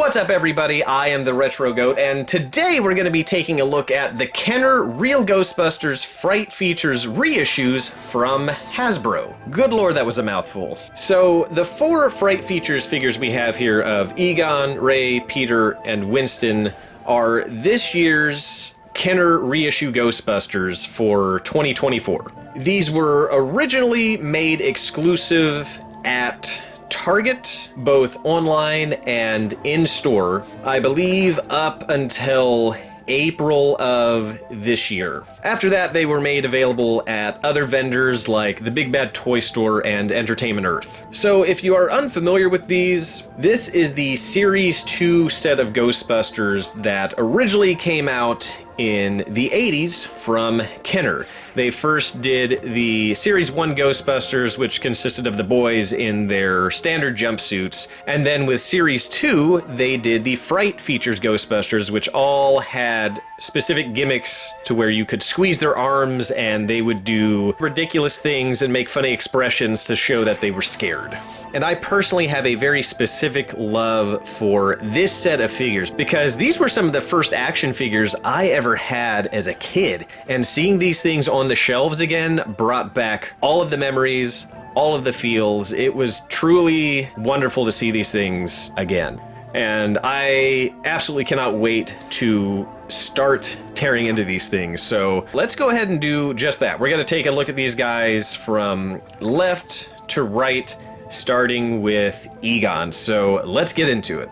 What's up, everybody? I am the Retro Goat, and today we're going to be taking a look at the Kenner Real Ghostbusters Fright Features reissues from Hasbro. Good lord, that was a mouthful. So, the 4 Fright Features figures we have here of Egon, Ray, Peter, and Winston are this year's Kenner reissue Ghostbusters for 2024. These were originally made exclusive at Target, both online and in-store, I believe up until April of this year. After that, they were made available at other vendors like the Big Bad Toy Store and Entertainment Earth. So if you are unfamiliar with these, this is the Series 2 set of Ghostbusters that originally came out in the 80s from Kenner. They first did the Series 1 Ghostbusters, which consisted of the boys in their standard jumpsuits, and then with Series 2, they did the Fright Features Ghostbusters, which all had specific gimmicks to where you could squeeze their arms and they would do ridiculous things and make funny expressions to show that they were scared. And I personally have a very specific love for this set of figures because these were some of the first action figures I ever had as a kid. And seeing these things on the shelves again brought back all of the memories, all of the feels. It was truly wonderful to see these things again. And I absolutely cannot wait to start tearing into these things. So let's go ahead and do just that. We're going to take a look at these guys from left to right, starting with Egon. So let's get into it.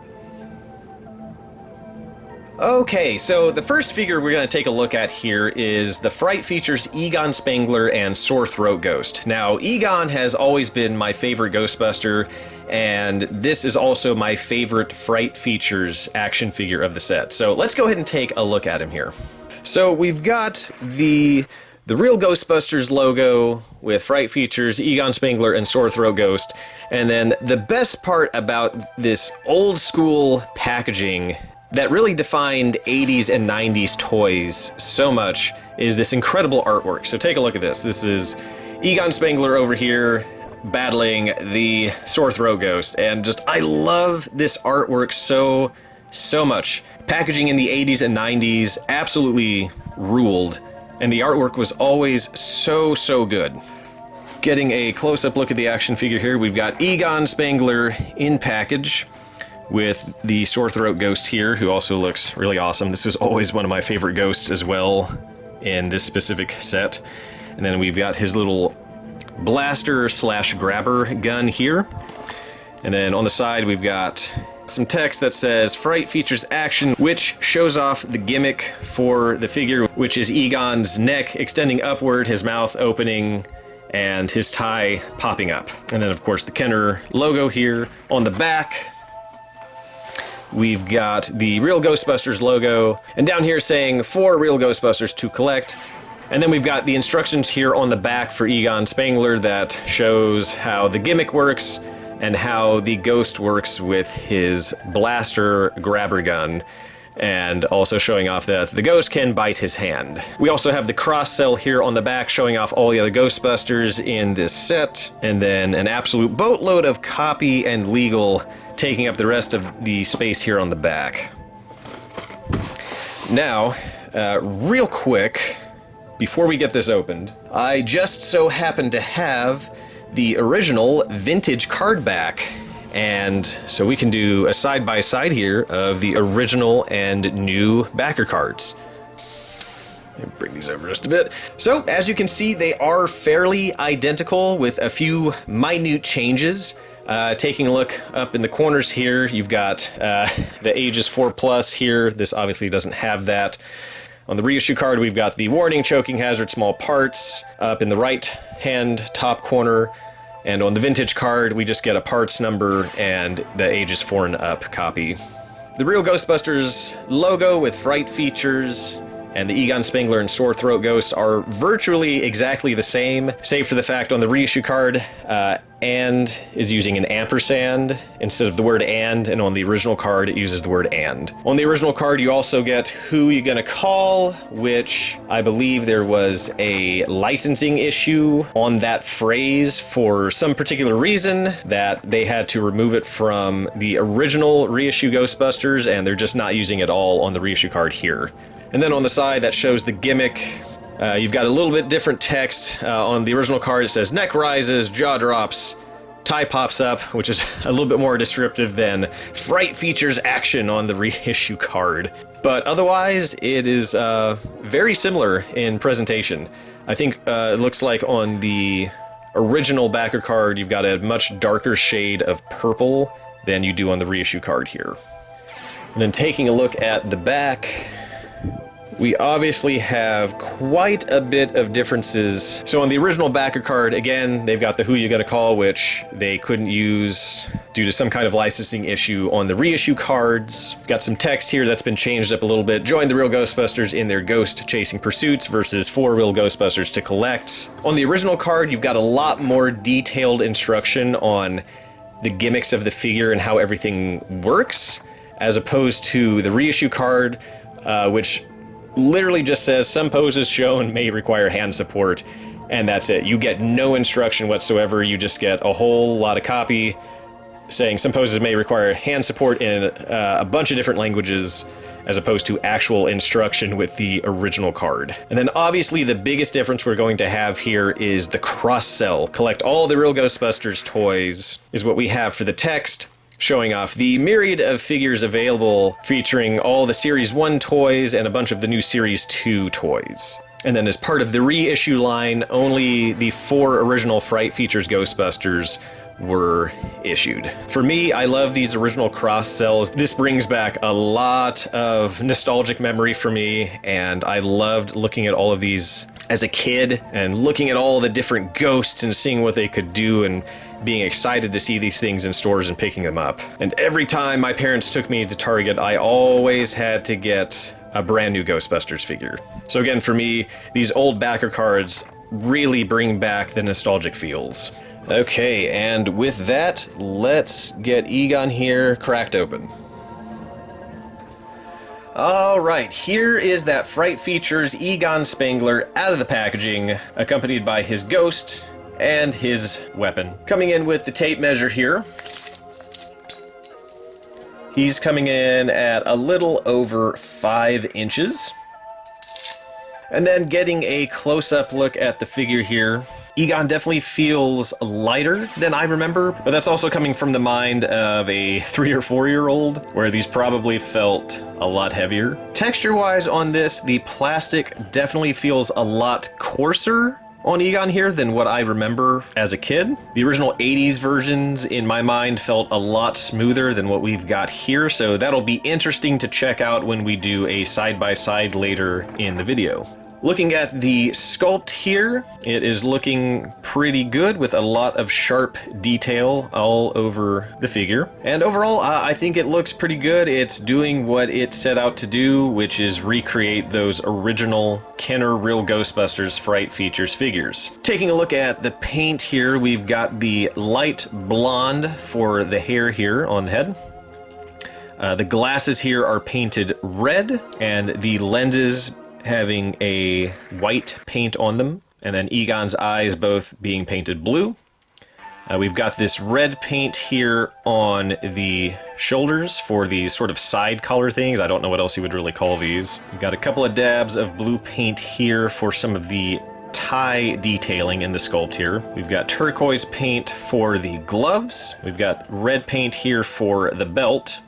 Okay, so the first figure we're going to take a look at here is the Fright Features Egon Spengler and Sore Throat Ghost. Now, Egon has always been my favorite Ghostbuster, and this is also my favorite Fright Features action figure of the set. So let's go ahead and take a look at him here. So we've got the real Ghostbusters logo with Fright Features, Egon Spengler, and Sore Throat Ghost. And then the best part about this old school packaging that really defined 80s and 90s toys so much is this incredible artwork. So take a look at this. This is Egon Spengler over here battling the Sore Throat Ghost. And just, I love this artwork so much. Packaging in the 80s and 90s absolutely ruled. And the artwork was always so good. Getting a close-up look at the action figure here, we've got Egon Spengler in package with the Sore Throat Ghost here, who also looks really awesome. This was always one of my favorite ghosts as well in this specific set. And then we've got his little blaster / grabber gun here. And then on the side we've got some text that says Fright Features Action, which shows off the gimmick for the figure, which is Egon's neck extending upward, his mouth opening, and his tie popping up. And then of course the Kenner logo here. On the back we've got the Real Ghostbusters logo, and down here saying 4 Real Ghostbusters to collect. And then we've got the instructions here on the back for Egon Spengler that shows how the gimmick works and how the ghost works with his blaster grabber gun, and also showing off that the ghost can bite his hand. We also have the cross-sell here on the back showing off all the other Ghostbusters in this set, and then an absolute boatload of copy and legal taking up the rest of the space here on the back. Now, real quick, before we get this opened, I just so happen to have the original vintage card back, and so we can do a side-by-side here of the original and new backer cards. Let me bring these over just a bit. So, as you can see, they are fairly identical with a few minute changes. Taking a look up in the corners here, you've got the ages 4+ here. This obviously doesn't have that. On the reissue card, we've got the warning, choking hazard, small parts up in the right hand top corner. And on the vintage card, we just get a parts number and the ages 4 and up copy. The Real Ghostbusters logo with Fright Features, and the Egon Spengler and Sore Throat Ghost are virtually exactly the same, save for the fact on the reissue card, and is using an ampersand instead of the word and on the original card it uses the word and. On the original card you also get who you gonna call, which I believe there was a licensing issue on that phrase for some particular reason that they had to remove it from the original reissue Ghostbusters, and they're just not using it all on the reissue card here. And then on the side that shows the gimmick. You've got a little bit different text. On the original card it says neck rises, jaw drops, tie pops up, which is a little bit more descriptive than Fright features action on the reissue card. But otherwise it is very similar in presentation. I think it looks like on the original backer card you've got a much darker shade of purple than you do on the reissue card here. And then taking a look at the back, we obviously have quite a bit of differences. So on the original backer card, again, they've got the who you gotta call, which they couldn't use due to some kind of licensing issue on the reissue cards. Got some text here that's been changed up a little bit. Join the real Ghostbusters in their ghost chasing pursuits versus 4 real Ghostbusters to collect. On the original card, you've got a lot more detailed instruction on the gimmicks of the figure and how everything works, as opposed to the reissue card, which literally just says some poses shown may require hand support, and that's it. You get no instruction whatsoever. You just get a whole lot of copy saying some poses may require hand support in a bunch of different languages, as opposed to actual instruction with the original card. And then obviously the biggest difference we're going to have here is the cross-sell. Collect all the real Ghostbusters toys is what we have for the text, showing off the myriad of figures available, featuring all the Series 1 toys and a bunch of the new Series 2 toys. And then as part of the reissue line, only the 4 original Fright Features Ghostbusters were issued. For me, I love these original cross-sells. This brings back a lot of nostalgic memory for me, and I loved looking at all of these as a kid and looking at all the different ghosts and seeing what they could do and being excited to see these things in stores and picking them up. And every time my parents took me to Target, I always had to get a brand new Ghostbusters figure. So again, for me, these old backer cards really bring back the nostalgic feels. Okay, and with that, let's get Egon here cracked open. Alright, here is that Fright Features Egon Spengler out of the packaging, accompanied by his ghost and his weapon. Coming in with the tape measure here. He's coming in at a little over 5 inches. And then getting a close-up look at the figure here. Egon definitely feels lighter than I remember, but that's also coming from the mind of a 3 or 4-year-old, where these probably felt a lot heavier. Texture-wise on this, the plastic definitely feels a lot coarser on Egon here than what I remember as a kid. The original 80s versions, in my mind, felt a lot smoother than what we've got here, so that'll be interesting to check out when we do a side-by-side later in the video. Looking at the sculpt here, it is looking pretty good with a lot of sharp detail all over the figure. And overall, I think it looks pretty good. It's doing what it set out to do, which is recreate those original Kenner Real Ghostbusters Fright Features figures. Taking a look at the paint here, we've got the light blonde for the hair here on the head. The glasses here are painted red, and the lenses having a white paint on them, and then Egon's eyes both being painted blue. We've got this red paint here on the shoulders for these sort of side collar things. I don't know what else you would really call these. We've got a couple of dabs of blue paint here for some of the tie detailing in the sculpt here. We've got turquoise paint for the gloves. We've got red paint here for the belt.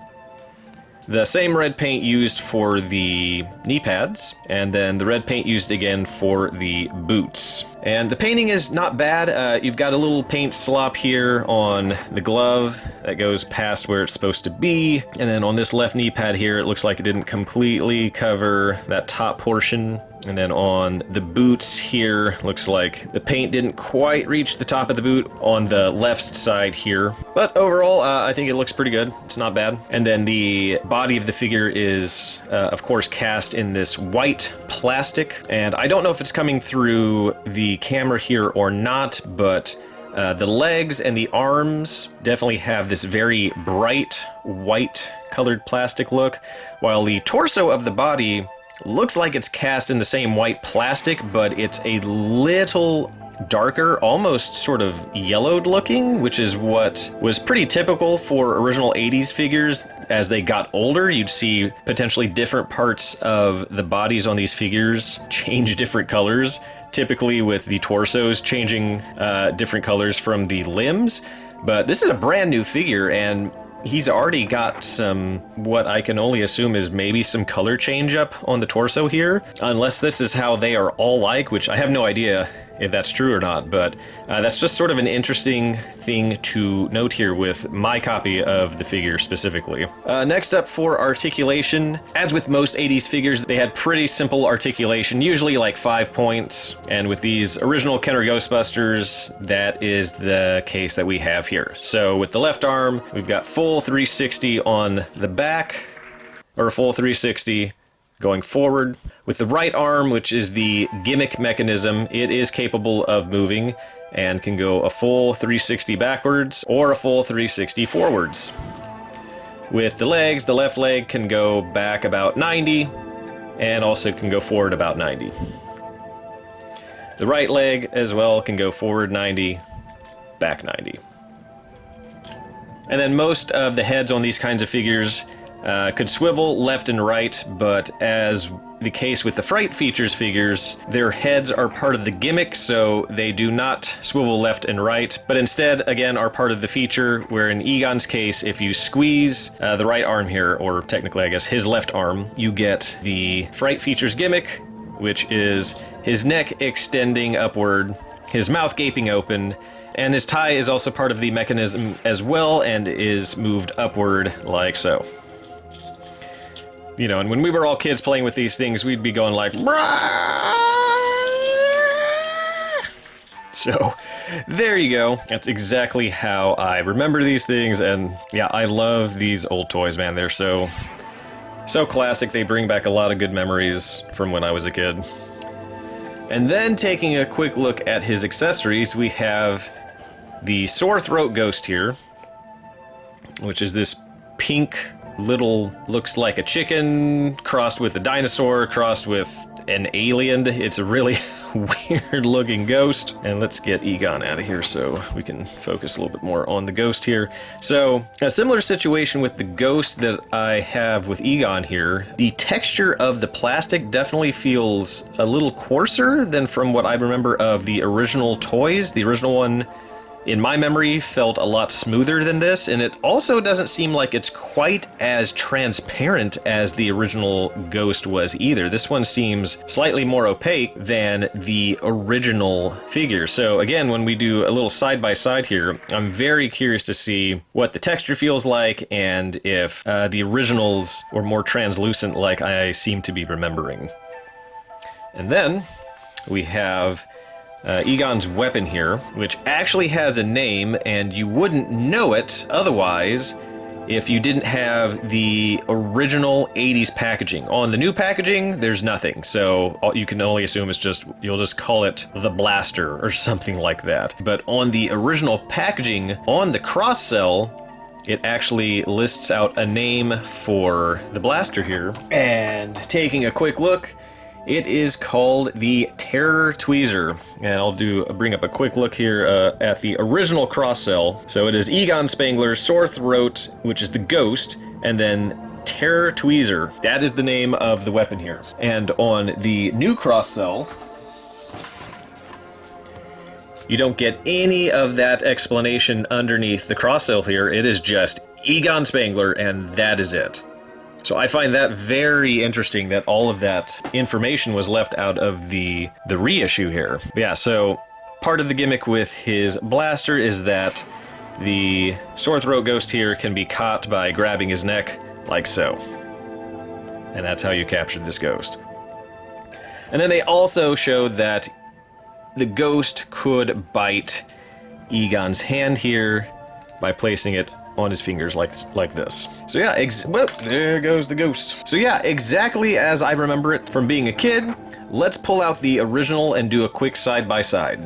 The same red paint used for the knee pads, and then the red paint used again for the boots. And the painting is not bad. You've got a little paint slop here on the glove that goes past where it's supposed to be. And then on this left knee pad here, it looks like it didn't completely cover that top portion. And then on the boots here, looks like the paint didn't quite reach the top of the boot on the left side here. But overall, I think it looks pretty good. It's not bad. And then the body of the figure is, of course, cast in this white plastic. And I don't know if it's coming through the camera here or not, but the legs and the arms definitely have this very bright white colored plastic look, while the torso of the body looks like it's cast in the same white plastic, but it's a little darker, almost sort of yellowed looking, which is what was pretty typical for original 80s figures. As they got older, you'd see potentially different parts of the bodies on these figures change different colors, typically with the torsos changing different colors from the limbs. But this is a brand new figure, and he's already got some, what I can only assume is maybe some color change up on the torso here, unless this is how they are all like, which I have no idea if that's true or not, but that's just sort of an interesting thing to note here with my copy of the figure specifically. Next up for articulation, as with most 80s figures, they had pretty simple articulation, usually like 5 points, and with these original Kenner Ghostbusters, that is the case that we have here. So with the left arm, we've got full 360 on the back, or a full 360 going forward. With the right arm, which is the gimmick mechanism, it is capable of moving and can go a full 360 backwards or a full 360 forwards. With the legs, the left leg can go back about 90 and also can go forward about 90. The right leg as well can go forward 90, back 90. And then most of the heads on these kinds of figures could swivel left and right, but as the case with the Fright Features figures, their heads are part of the gimmick, so they do not swivel left and right, but instead, again, are part of the feature, where in Egon's case, if you squeeze the right arm here, or technically, I guess, his left arm, you get the Fright Features gimmick, which is his neck extending upward, his mouth gaping open, and his tie is also part of the mechanism as well, and is moved upward like so. You know, and when we were all kids playing with these things, we'd be going like, "Brah!" So, there you go. That's exactly how I remember these things, and yeah, I love these old toys, man. They're so classic. They bring back a lot of good memories from when I was a kid. And then taking a quick look at his accessories, we have the Sore Throat Ghost here, which is this pink little, looks like a chicken crossed with a dinosaur crossed with an alien. It's a really weird looking ghost. And let's get Egon out of here so we can focus a little bit more on the ghost here. So a similar situation with the ghost that I have with Egon here. The texture of the plastic definitely feels a little coarser than from what I remember of the original toys. The original one, in my memory, felt a lot smoother than this, and it also doesn't seem like it's quite as transparent as the original Ghost was either. This one seems slightly more opaque than the original figure. So again, when we do a little side-by-side here, I'm very curious to see what the texture feels like and if the originals were more translucent like I seem to be remembering. And then we have Egon's weapon here, which actually has a name, and you wouldn't know it otherwise if you didn't have the original 80s packaging. On the new packaging, there's nothing, so you can only assume it's just, you'll just call it the Blaster or something like that. But on the original packaging, on the cross-sell, it actually lists out a name for the blaster here. And taking a quick look, it is called the Terror Tweezer, and I'll bring up a quick look here at the original cross-sell. So it is Egon Spengler, Sore Throat, which is the ghost, and then Terror Tweezer. That is the name of the weapon here. And on the new cross-sell, you don't get any of that explanation underneath the cross-sell here. It is just Egon Spengler, and that is it. So I find that very interesting that all of that information was left out of the reissue here. But yeah, so part of the gimmick with his blaster is that the sore throat ghost here can be caught by grabbing his neck like so. And that's how you captured this ghost. And then they also showed that the ghost could bite Egon's hand here by placing it on his fingers like this. So yeah, well, there goes the ghost. So yeah, exactly as I remember it from being a kid. Let's pull out the original and do a quick side-by-side.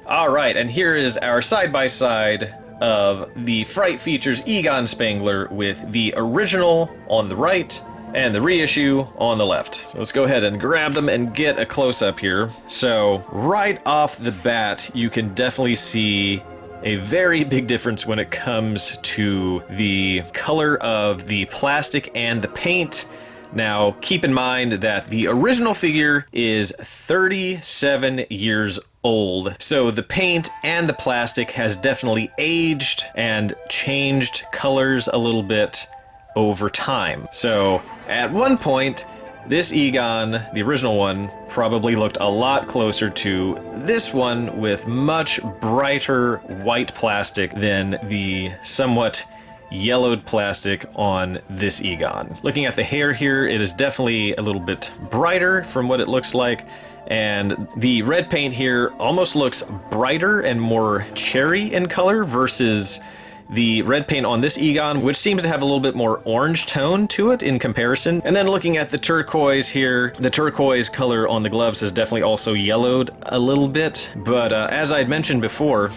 Alright, and here is our side-by-side of the Fright Features Egon Spengler with the original on the right and the reissue on the left. So let's go ahead and grab them and get a close-up here. So right off the bat, you can definitely see a very big difference when it comes to the color of the plastic and the paint. Now, keep in mind that the original figure is 37 years old, so the paint and the plastic has definitely aged and changed colors a little bit over time. So, at one point, this Egon, the original one, probably looked a lot closer to this one with much brighter white plastic than the somewhat yellowed plastic on this Egon. Looking at the hair here, it is definitely a little bit brighter from what it looks like, and the red paint here almost looks brighter and more cherry in color versus the red paint on this Egon, which seems to have a little bit more orange tone to it in comparison. And then looking at the turquoise here, the turquoise color on the gloves has definitely also yellowed a little bit, but as I had mentioned before,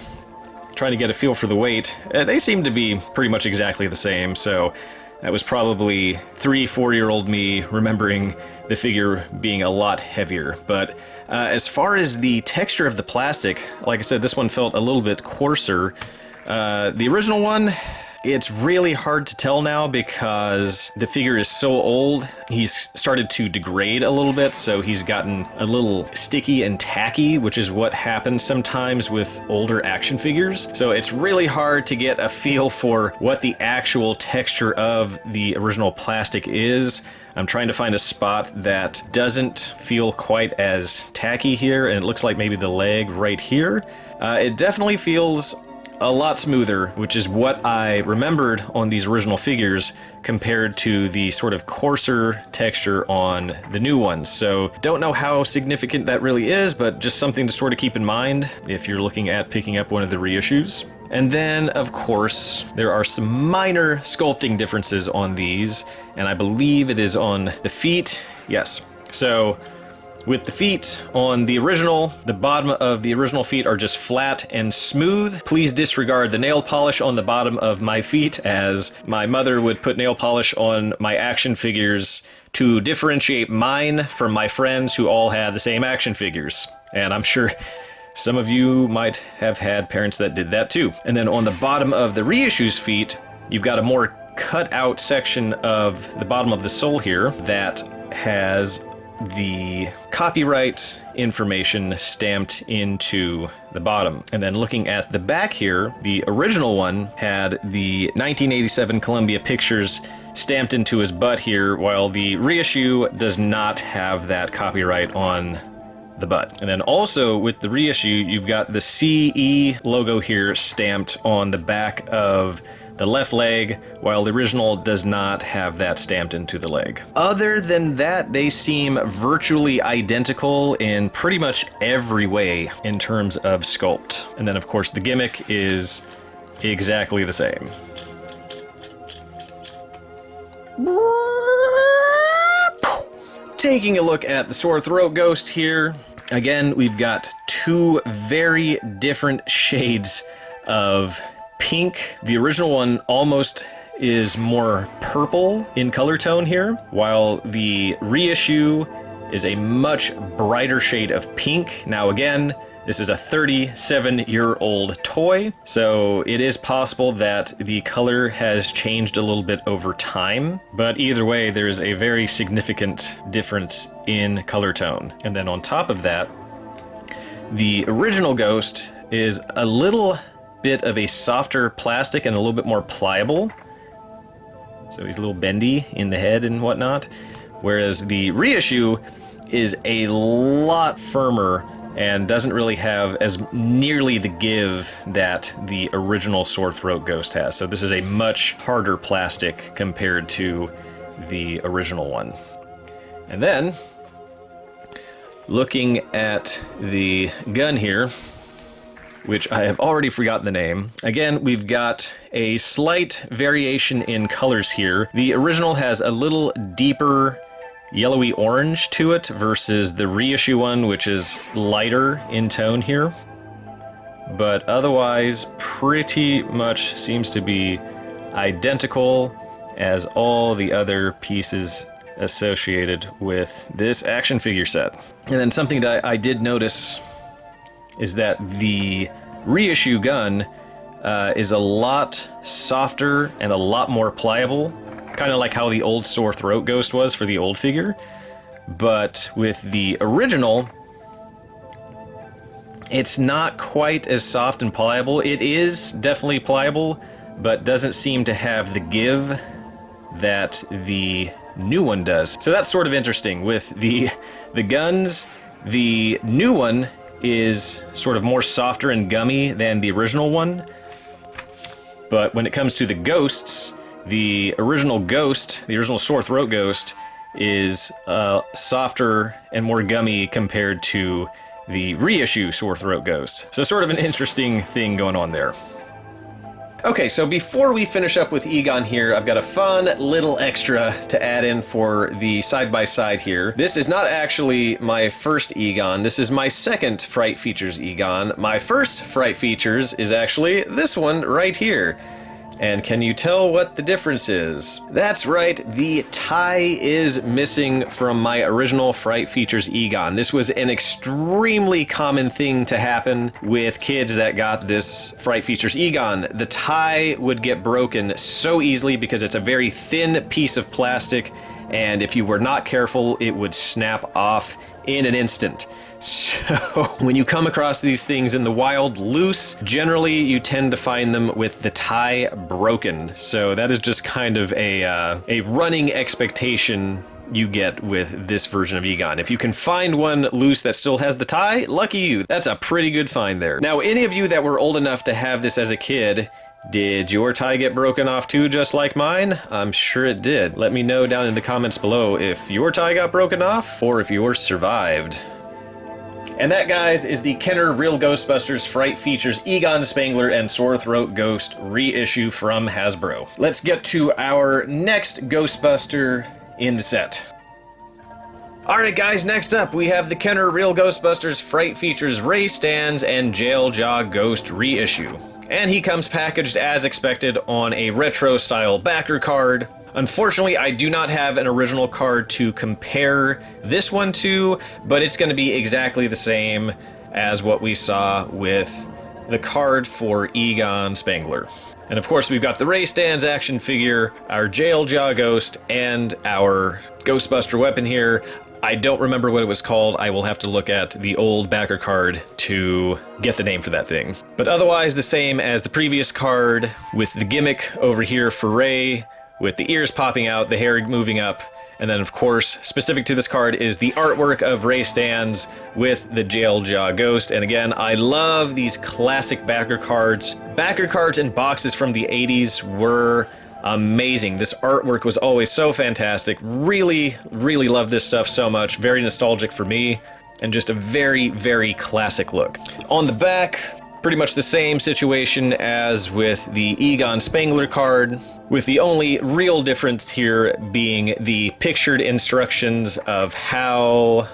trying to get a feel for the weight, they seem to be pretty much exactly the same, so that was probably 3-4-year-old me remembering the figure being a lot heavier. But as far as the texture of the plastic, like I said, this one felt a little bit coarser. The original one, it's really hard to tell now because the figure is so old. He's started to degrade a little bit, so he's gotten a little sticky and tacky, which is what happens sometimes with older action figures. So it's really hard to get a feel for what the actual texture of the original plastic is. I'm trying to find a spot that doesn't feel quite as tacky here, and it looks like maybe the leg right here. It definitely feels a lot smoother, which is what I remembered on these original figures compared to the sort of coarser texture on the new ones. So don't know how significant that really is, but just something to sort of keep in mind if you're looking at picking up one of the reissues. And then, of course, there are some minor sculpting differences on these, and I believe it is on the feet. Yes. So with the feet on the original, the bottom of the original feet are just flat and smooth. Please disregard the nail polish on the bottom of my feet, as my mother would put nail polish on my action figures to differentiate mine from my friends who all had the same action figures. And I'm sure some of you might have had parents that did that too. And then on the bottom of the reissues feet, you've got a more cut out section of the bottom of the sole here that has the copyright information stamped into the bottom. And then looking at the back here, the original one had the 1987 Columbia Pictures stamped into his butt here, while the reissue does not have that copyright on the butt. And then also with the reissue, you've got the CE logo here stamped on the back of the left leg, while the original does not have that stamped into the leg. Other than that, they seem virtually identical in pretty much every way in terms of sculpt. And then of course the gimmick is exactly the same. Taking a look at the sore throat ghost here, again, we've got two very different shades of pink. The original one almost is more purple in color tone here, while the reissue is a much brighter shade of pink. Now again, this is a 37-year-old toy, so it is possible that the color has changed a little bit over time, but either way, there is a very significant difference in color tone. And then on top of that, the original Ghost is a little bit of a softer plastic and a little bit more pliable So he's a little bendy in the head and whatnot. Whereas the reissue is a lot firmer and doesn't really have as nearly the give that the original Sore Throat Ghost has. So this is a much harder plastic compared to the original one. And then, looking at the gun here, which I have already forgotten the name. Again, we've got a slight variation in colors here. The original has a little deeper yellowy orange to it versus the reissue one, which is lighter in tone here. But otherwise, pretty much seems to be identical as all the other pieces associated with this action figure set. And then something that I did notice is that the reissue gun is a lot softer and a lot more pliable, kind of like how the old Sore Throat Ghost was for the old figure. But with the original, it's not quite as soft and pliable. It is definitely pliable, but doesn't seem to have the give that the new one does. So that's sort of interesting. With the guns, the new one is sort of more softer and gummy than the original one. But when it comes to the ghosts, the original ghost, the original Sore Throat Ghost, is softer and more gummy compared to the reissue Sore Throat Ghost. So sort of an interesting thing going on there. Okay, so before we finish up with Egon here, I've got a fun little extra to add in for the side-by-side here. This is not actually my first Egon, this is my second Fright Features Egon. My first Fright Features is actually this one right here. And can you tell what the difference is? That's right, the tie is missing from my original Fright Features Egon. This was an extremely common thing to happen with kids that got this Fright Features Egon. The tie would get broken so easily because it's a very thin piece of plastic, and if you were not careful, it would snap off in an instant. So when you come across these things in the wild loose, generally you tend to find them with the tie broken. So that is just kind of a running expectation you get with this version of Egon. If you can find one loose that still has the tie, lucky you. That's a pretty good find there. Now, any of you that were old enough to have this as a kid, did your tie get broken off too, just like mine? I'm sure it did. Let me know down in the comments below if your tie got broken off or if yours survived. And that, guys, is the Kenner Real Ghostbusters Fright Features Egon Spengler and Sore Throat Ghost reissue from Hasbro. Let's get to our next Ghostbuster in the set. Alright guys, next up we have the Kenner Real Ghostbusters Fright Features Ray Stands and Jail Jaw Ghost reissue. And he comes packaged as expected on a retro style backer card. Unfortunately, I do not have an original card to compare this one to, but it's going to be exactly the same as what we saw with the card for Egon Spengler. And of course, we've got the Ray Stands action figure, our Jail Jaw Ghost, and our Ghostbuster weapon here. I don't remember what it was called. I will have to look at the old backer card to get the name for that thing. But otherwise, the same as the previous card, with the gimmick over here for Ray, with the ears popping out, the hair moving up, and then of course, specific to this card is the artwork of Ray Stands with the Jail Jaw Ghost. And again, I love these classic backer cards. Backer cards and boxes from the 80s were amazing. This artwork was always so fantastic. Really, really love this stuff so much. Very nostalgic for me, and just a very, very classic look. On the back, pretty much the same situation as with the Egon Spengler card, with the only real difference here being the pictured instructions of how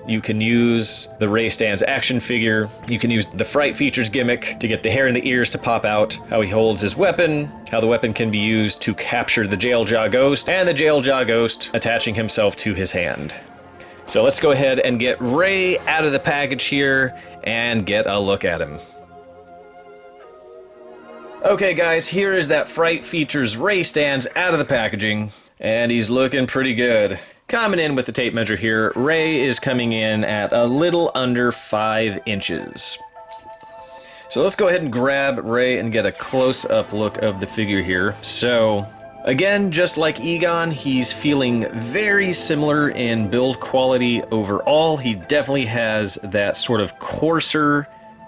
you can use the Ray Stands action figure. You can use the Fright Features gimmick to get the hair and the ears to pop out, how he holds his weapon, how the weapon can be used to capture the Jail Jaw Ghost, and the Jail Jaw Ghost attaching himself to his hand. So let's go ahead and get Ray out of the package here and get a look at him. Okay guys, here is that Fright Features Ray Stands out of the packaging, and he's looking pretty good. Coming in with the tape measure here, Ray is coming in at a little under 5 inches. So let's go ahead and grab Ray and get a close-up look of the figure here. So Again, just like Egon, he's feeling very similar in build quality overall. He definitely has that sort of coarser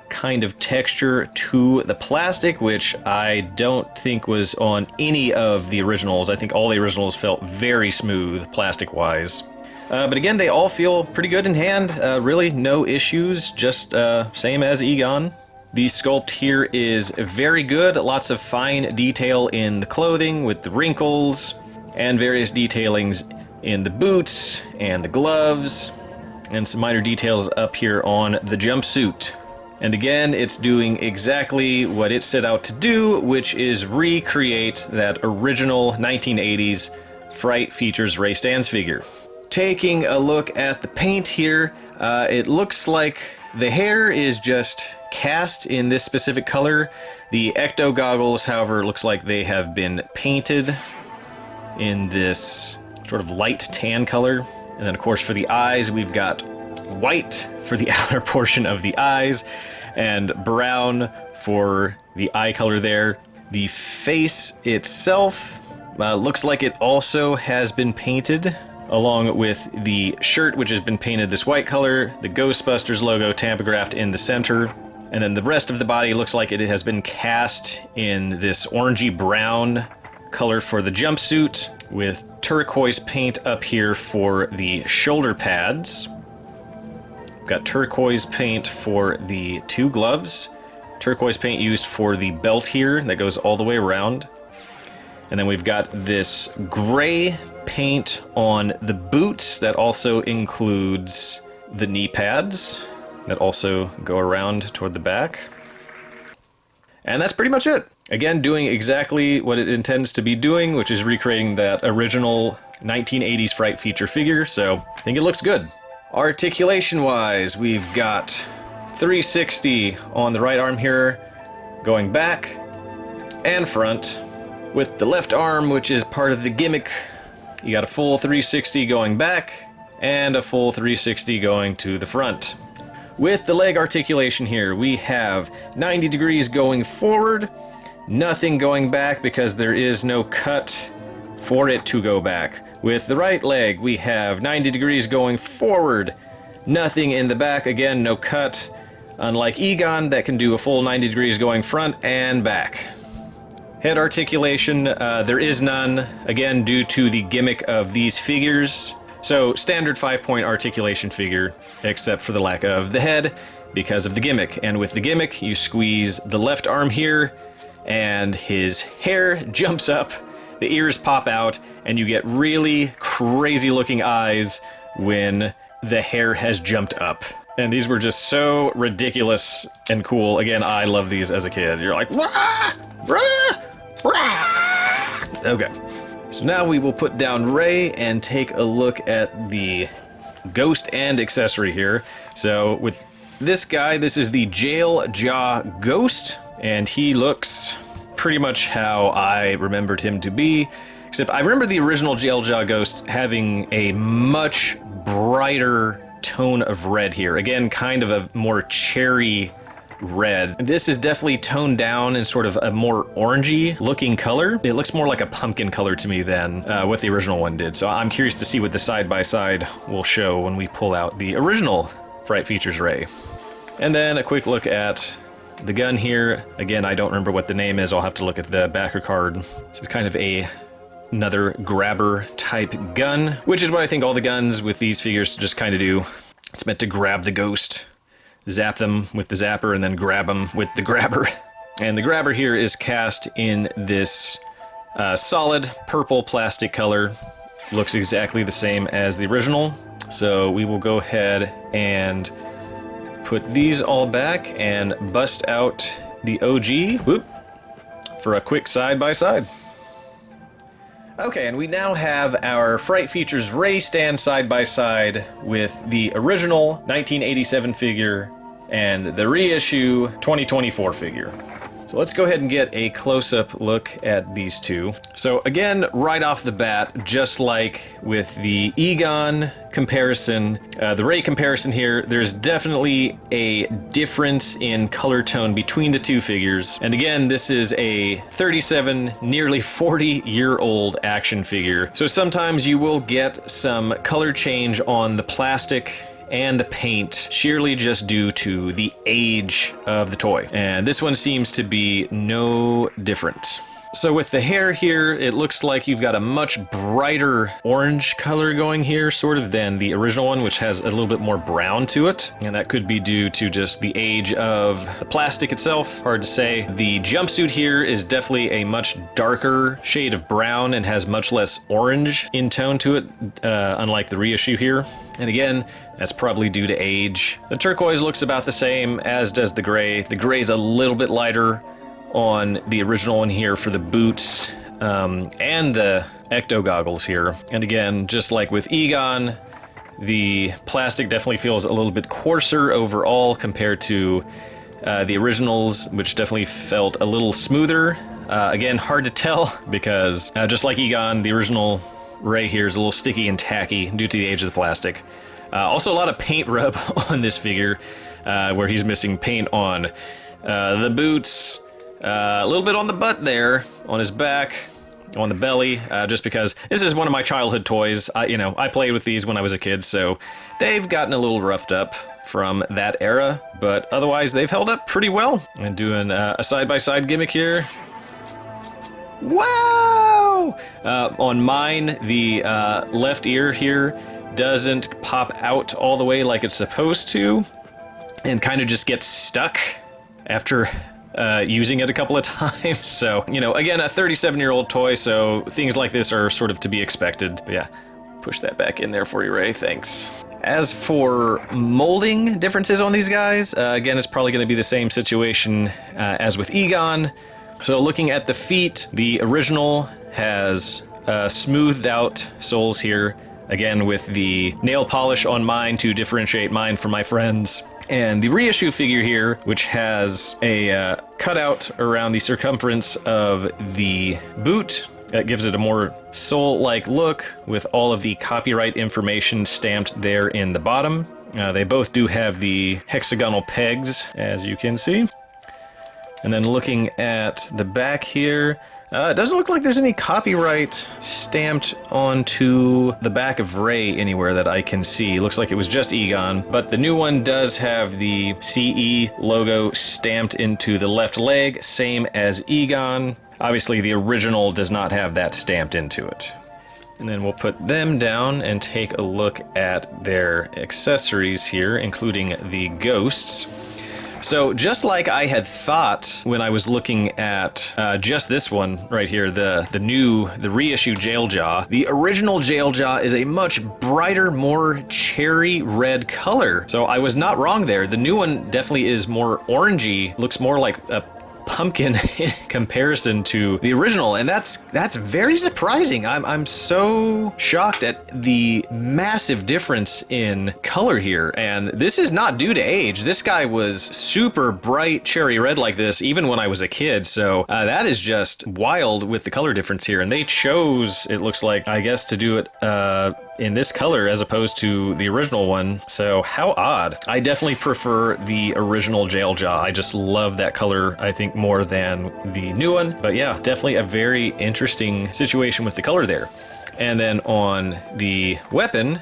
kind of texture to the plastic, which I don't think was on any of the originals. I think all the originals felt very smooth plastic-wise. But again, they all feel pretty good in hand. Really no issues, just same as Egon. The sculpt here is very good. Lots of fine detail in the clothing with the wrinkles and various detailings in the boots and the gloves and some minor details up here on the jumpsuit. And again, it's doing exactly what it set out to do, which is recreate that original 1980s Fright Features Ray Stantz figure. Taking a look at the paint here, it looks like the hair is just cast in this specific color. The ecto goggles, however, looks like they have been painted in this sort of light tan color. And then of course for the eyes, we've got white for the outer portion of the eyes and brown for the eye color there. The face itself looks like it also has been painted, along with the shirt, which has been painted this white color, the Ghostbusters logo tampographed in the center, and then the rest of the body looks like it has been cast in this orangey brown color for the jumpsuit, with turquoise paint up here for the shoulder pads. We've got turquoise paint for the two gloves, turquoise paint used for the belt here that goes all the way around. And then we've got this gray paint on the boots that also includes the knee pads that also go around toward the back. And that's pretty much it. Again, doing exactly what it intends to be doing, which is recreating that original 1980s Fright feature figure, so I think it looks good. Articulation-wise, we've got 360 on the right arm here, going back and front. With the left arm, which is part of the gimmick, you got a full 360 going back and a full 360 going to the front. With the leg articulation here, we have 90 degrees going forward, nothing going back because there is no cut for it to go back. With the right leg, we have 90 degrees going forward, nothing in the back, again, no cut. Unlike Egon, that can do a full 90 degrees going front and back. Head articulation, there is none, again, due to the gimmick of these figures. So, standard 5-point articulation figure, except for the lack of the head, because of the gimmick. And with the gimmick, you squeeze the left arm here, and his hair jumps up, the ears pop out, and you get really crazy-looking eyes when the hair has jumped up. And these were just so ridiculous and cool. Again, I love these as a kid. You're like, rah, rah, rah. Okay. So now we will put down Ray and take a look at the ghost and accessory here. So with this guy, this is the Jail Jaw Ghost, and he looks pretty much how I remembered him to be, except I remember the original Jail Jaw Ghost having a much brighter tone of red here. Again, kind of a more cherry red. This is definitely toned down in sort of a more orangey looking color. It looks more like a pumpkin color to me than what the original one did. So I'm curious to see what the side-by-side will show when we pull out the original Fright Features Ray. And then a quick look at the gun here. Again, I don't remember what the name is. I'll have to look at the backer card. This is kind of another grabber type gun, which is what I think all the guns with these figures just kind of do. It's meant to grab the ghost, zap them with the zapper, and then grab them with the grabber. And the grabber here is cast in this solid purple plastic color. Looks exactly the same as the original. So we will go ahead and put these all back and bust out the OG for a quick side-by-side. Okay, and we now have our Fright Features Ray stand side-by-side with the original 1987 figure and the reissue 2024 figure. So let's go ahead and get a close-up look at these two. So again, right off the bat, just like with the Egon comparison, the Ray comparison here, there's definitely a difference in color tone between the two figures. And again, this is a 37, nearly 40-year-old action figure. So sometimes you will get some color change on the plastic and the paint sheerly just due to the age of the toy. And this one seems to be no different. So with the hair here, it looks like you've got a much brighter orange color going here, sort of, than the original one, which has a little bit more brown to it. And that could be due to just the age of the plastic itself. Hard to say. The jumpsuit here is definitely a much darker shade of brown and has much less orange in tone to it, unlike the reissue here. And again, that's probably due to age. The turquoise looks about the same, as does the gray. The gray is a little bit lighter on the original one here for the boots and the ecto goggles here. And again, just like with Egon, the plastic definitely feels a little bit coarser overall compared to the originals, which definitely felt a little smoother. Again, hard to tell because just like Egon, the original Ray here is a little sticky and tacky due to the age of the plastic. Also a lot of paint rub on this figure, where he's missing paint on the boots, a little bit on the butt there, on his back, on the belly, just because this is one of my childhood toys. I played with these when I was a kid, so they've gotten a little roughed up from that era, but otherwise they've held up pretty well. And doing a side-by-side gimmick here. Wow! On mine, the left ear here doesn't pop out all the way like it's supposed to, and kind of just gets stuck after using it a couple of times. So, again, a 37-year-old toy, so things like this are sort of to be expected. But yeah, push that back in there for you, Ray. Thanks. As for molding differences on these guys, again, it's probably going to be the same situation as with Egon. So looking at the feet, the original has smoothed out soles here. Again, with the nail polish on mine to differentiate mine from my friends. And the reissue figure here, which has a cutout around the circumference of the boot, that gives it a more sole-like look with all of the copyright information stamped there in the bottom. They both do have the hexagonal pegs, as you can see. And then looking at the back here, it doesn't look like there's any copyright stamped onto the back of Ray anywhere that I can see. Looks like it was just Egon, but the new one does have the CE logo stamped into the left leg, same as Egon. Obviously, the original does not have that stamped into it. And then we'll put them down and take a look at their accessories here, including the ghosts. So just like I had thought when I was looking at just this one right here, the reissue Jail Jaw, the original Jail Jaw is a much brighter, more cherry red color. So I was not wrong there. The new one definitely is more orangey, looks more like a pumpkin in comparison to the original, and that's very surprising. I'm so shocked at the massive difference in color here, and this is not due to age. This guy was super bright cherry red like this even when I was a kid, so that is just wild with the color difference here. And they chose, it looks like, I guess, to do it in this color as opposed to the original one. So how odd. I definitely prefer the original Jail Jaw. I just love that color, I think, more than the new one. But yeah, definitely a very interesting situation with the color there. And then on the weapon,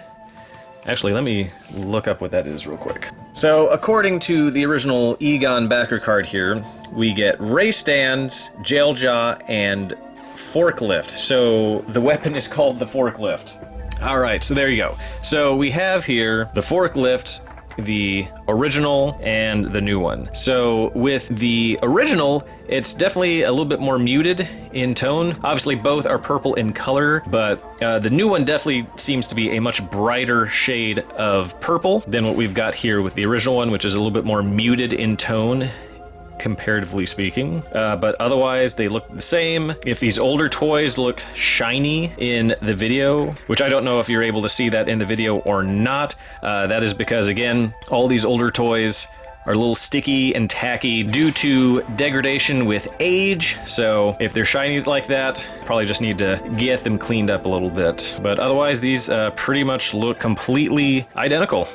actually, let me look up what that is real quick. So according to the original Egon backer card here, we get Ray stands, Jail Jaw, and forklift. So the weapon is called the forklift. All right, so there you go. So we have here the forklift, the original, and the new one. So with the original, it's definitely a little bit more muted in tone. Obviously, both are purple in color, but the new one definitely seems to be a much brighter shade of purple than what we've got here with the original one, which is a little bit more muted in tone, comparatively speaking, but otherwise they look the same. If these older toys looked shiny in the video, which I don't know if you're able to see that in the video or not, that is because, again, all these older toys are a little sticky and tacky due to degradation with age. So if they're shiny like that, probably just need to get them cleaned up a little bit. But otherwise, these pretty much look completely identical.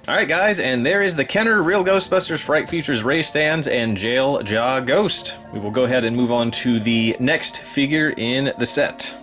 Alright guys, and there is the Kenner Real Ghostbusters Fright Features Ray Stands and Jail Jaw Ghost. We will go ahead and move on to the next figure in the set.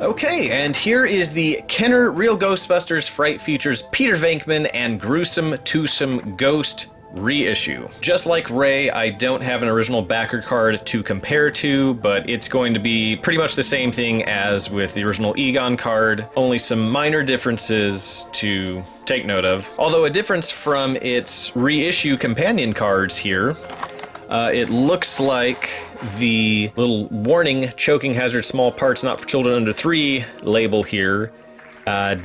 Okay, and here is the Kenner Real Ghostbusters Fright Features Peter Venkman and Gruesome Twosome Ghost reissue. Just like Ray, I don't have an original backer card to compare to, but it's going to be pretty much the same thing as with the original Egon card, only some minor differences to take note of. Although a difference from its reissue companion cards here, it looks like the little warning, choking hazard, small parts not for children under 3 label here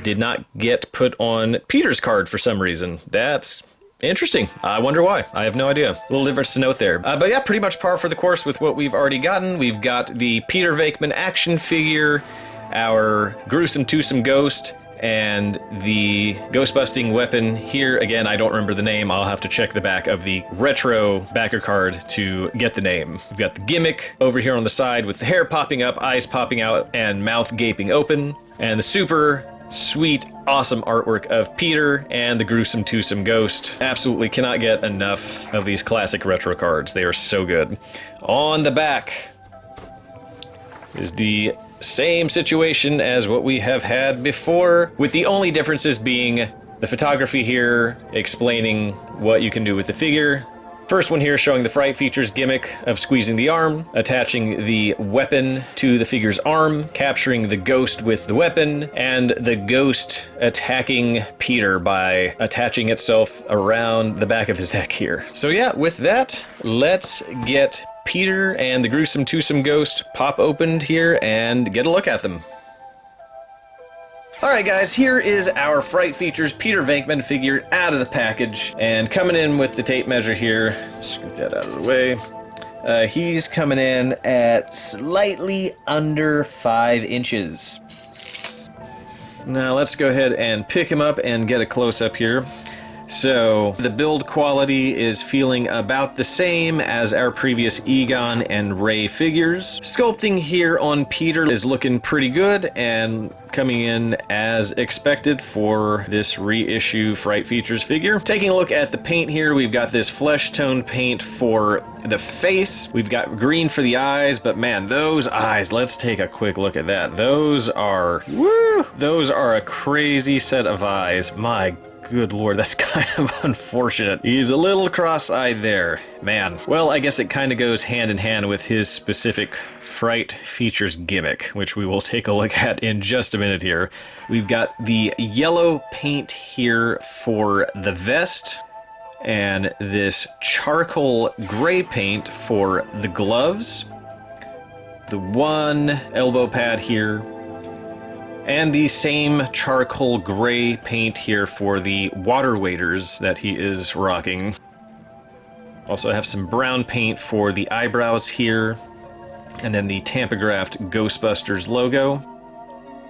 did not get put on Peter's card for some reason. That's interesting. I wonder why. I have no idea. A little difference to note there. But yeah, pretty much par for the course with what we've already gotten. We've got the Peter Venkman action figure, our Gruesome Twosome Ghost, and the ghost-busting weapon here. Again, I don't remember the name. I'll have to check the back of the retro backer card to get the name. We've got the gimmick over here on the side with the hair popping up, eyes popping out, and mouth gaping open. And the super sweet, awesome artwork of Peter and the Gruesome Twosome Ghost. Absolutely cannot get enough of these classic retro cards. They are so good. On the back is the same situation as what we have had before, with the only differences being the photography here explaining what you can do with the figure. First one here showing the Fright Features gimmick of squeezing the arm, attaching the weapon to the figure's arm, capturing the ghost with the weapon, and the ghost attacking Peter by attaching itself around the back of his neck here. So yeah, with that, let's get Peter and the Gruesome Twosome Ghost pop opened here and get a look at them. Alright guys, here is our Fright Features Peter Venkman figure out of the package, and coming in with the tape measure here, scoot that out of the way, he's coming in at slightly under 5 inches. Now let's go ahead and pick him up and get a close-up here. So the build quality is feeling about the same as our previous Egon and Ray figures. Sculpting here on Peter is looking pretty good and coming in as expected for this reissue Fright Features figure. Taking a look at the paint here, we've got this flesh tone paint for the face. We've got green for the eyes, but man, those eyes, let's take a quick look at that. Those are, woo! Those are a crazy set of eyes. My good lord, that's kind of unfortunate. He's a little cross-eyed there. Man. Well, I guess it kind of goes hand in hand with his specific Fright Features gimmick, which we will take a look at in just a minute here. We've got the yellow paint here for the vest, and this charcoal gray paint for the gloves, the one elbow pad here, and the same charcoal gray paint here for the water waders that he is rocking. Also have some brown paint for the eyebrows here, and then the tampographed Ghostbusters logo.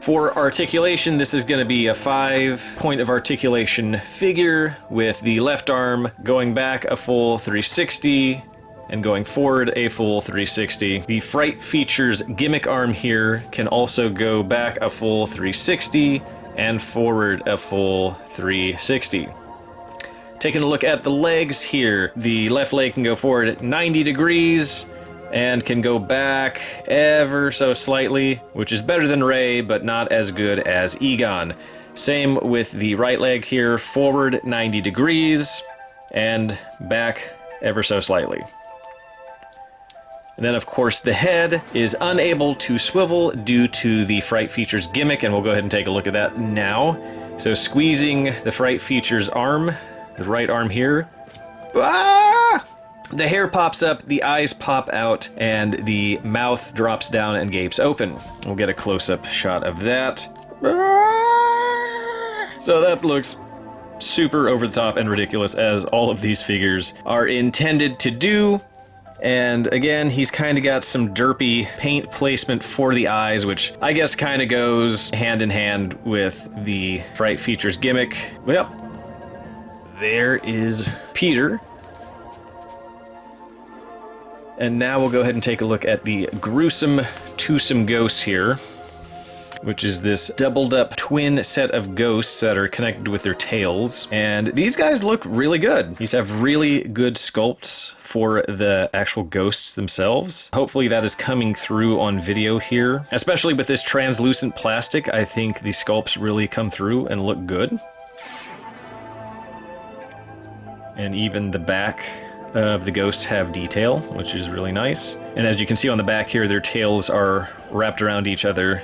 For articulation, this is going to be a 5-point of articulation figure with the left arm going back a full 360 and going forward a full 360. The Fright Features gimmick arm here can also go back a full 360 and forward a full 360. Taking a look at the legs here, the left leg can go forward 90 degrees and can go back ever so slightly, which is better than Ray, but not as good as Egon. Same with the right leg here, forward 90 degrees and back ever so slightly. And then, of course, the head is unable to swivel due to the Fright Features gimmick, and we'll go ahead and take a look at that now. So squeezing the Fright Features arm, the right arm here, the hair pops up, the eyes pop out, and the mouth drops down and gapes open. We'll get a close-up shot of that. So that looks super over the top and ridiculous, as all of these figures are intended to do. And again, he's kind of got some derpy paint placement for the eyes, which I guess kind of goes hand in hand with the Fright Features gimmick. Yep. there is Peter. And now we'll go ahead and take a look at the gruesome twosome ghosts here, which is this doubled up twin set of ghosts that are connected with their tails. And these guys look really good. These have really good sculpts for the actual ghosts themselves. Hopefully that is coming through on video here. Especially with this translucent plastic, I think the sculpts really come through and look good. And even the back of the ghosts have detail, which is really nice. And as you can see on the back here, their tails are wrapped around each other